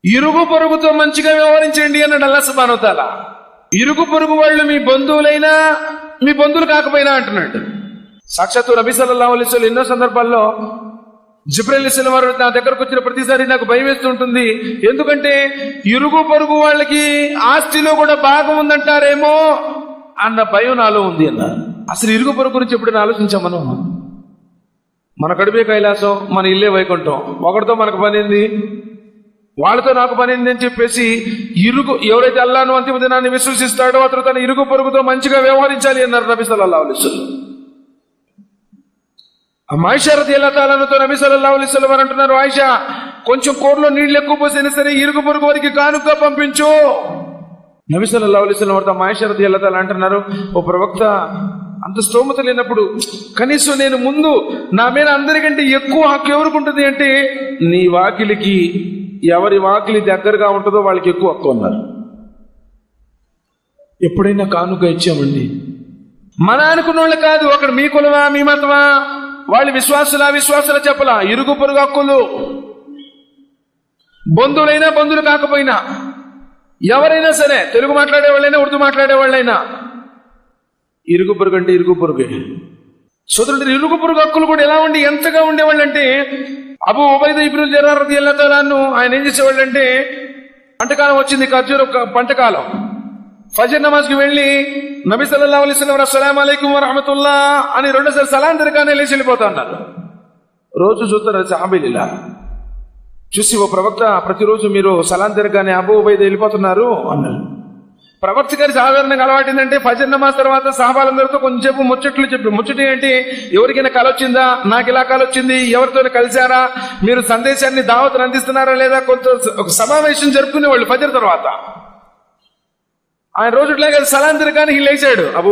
ఇరుగు పొరుగుతో మంచిగా వ్యవహరించండి అన్నాడు అల్లాహ్ సుబ్హానహు వ తఆలా. ఇరుగు పొరుగు వాళ్ళు మీ బంధువులైనా మీ బంధువులు కాకపోయినా అంటున్నాడు. సాక్షాత్తు నబీ సల్లల్లాహు అలైహి వసల్లం ఎన్నో సందర్భాల్లో జిబ్రీల్ అలైహిస్సలాం వారు నా దగ్గరకు వచ్చిన ప్రతిసారి నాకు భయం వేస్తుంటుంది. ఎందుకంటే ఇరుగు పొరుగు వాళ్ళకి ఆస్తిలో కూడా భాగం ఉందంటారేమో అన్న భయం నాలో ఉంది అన్నారు. అసలు ఇరుగు పొరుగు గురించి ఎప్పుడైనా ఆలోచించాం మనం? మన కడుపే కైలాసం, మన ఇల్లే వైకుంఠం. ఒకరితో మనకు పనింది, వాళ్ళతో నాకు పనింది అని చెప్పేసి ఎవరైతే అల్లాహ్ను అంతిమ దినాన్ని విశ్వసిస్తాడో అతను తన ఇరుగు పొరుగుతో మంచిగా వ్యవహరించాలి అన్నారు నబీ సల్లల్లాహు అలైహి వసల్లం. ఆయిషా రదియల్లాహు తఆలా అన్హాతో నబీ సల్లల్లాహు అలైహి వసల్లం వారు అంటున్నారు, ఆయిషా కొంచెం కూరలో నీళ్లు ఎక్కువ పోసినా సరే ఇరుగు పొరుగు వారికి కానుక పంపించు. నబీ సల్లల్లాహు అలైహి వసల్లం వారితో ఆయిషా రదియల్లాహు తఆలా అంటున్నారు, ఓ ప్రవక్త, అంత స్తోమత లేనప్పుడు కనీసం నేను ముందు నా మీద అందరికంటే ఎక్కువ హక్కు ఎవరికి ఉంటుంది అంటే నీ వాకిలికి ఎవరి వాకిలి దగ్గరగా ఉంటుందో వాళ్ళకి ఎక్కువ హక్కు అన్నారు. ఎప్పుడైనా కానుక ఇచ్చామండి? మన అనుకున్న వాళ్ళు కాదు, అక్కడ మీ కులమా మీ మతమా, వాళ్ళు విశ్వాసులా చెప్పలా, ఇరుగు పొరుగు హక్కులు, బంధువులైనా బంధువులు కాకపోయినా, ఎవరైనా సరే, తెలుగు మాట్లాడే వాళ్ళైనా ఉర్దూ మాట్లాడే వాళ్ళైనా, ఇరుగు పొరుగు అంటే ఇరుగు పొరుగే. సోదరుడు, ఇరుగు పొరుగు హక్కులు కూడా ఎలా ఉండి ఎంతగా ఉండేవాళ్ళు అంటే అబూ ఉబైదా ఇబ్నుల్ జర్రాహ్ రదియల్లాహు తఆలా అన్హు ఆయన ఏం చేసేవాళ్ళు అంటే పంటకాలం వచ్చింది, ఖర్జూర పంటకాలం, ఫజర్ నమాజ్కి వెళ్ళి నబీ సల్లల్లాహు అలైహి వసల్లం అస్సలాము అలైకుం వరహమతుల్లా అని రెండోసారి సలాం తిరగానే లేచి వెళ్ళిపోతా ఉన్నారు. రోజు చూస్తారు సహాబీలు, చూసి ఓ ప్రవక్త, ప్రతిరోజు మీరు సలాం తిరగానే అబూ ఉబైదా వెళ్ళిపోతున్నారు అన్నారు. ప్రవక్త గారి సాధారణంగా అలవాటు ఏంటంటే ఫజర్ నమాజ్ తర్వాత సహాబాలందరితో కొంచెంసేపు ముచ్చట్లు చెప్పి, ముచ్చటి ఏంటి, ఎవరికైనా కల వచ్చిందా, నాకు ఇలా కల వచ్చింది, ఎవరితో కలిశారా, మీరు సందేశాన్ని దావతను అందిస్తున్నారా లేదా, కొంత ఒక సమావేశం జరుపుకునేవాళ్ళు ఫజర్ తర్వాత. ఆయన రోజుట్లాగా సలాం తిరగానే లేచాడు అబూ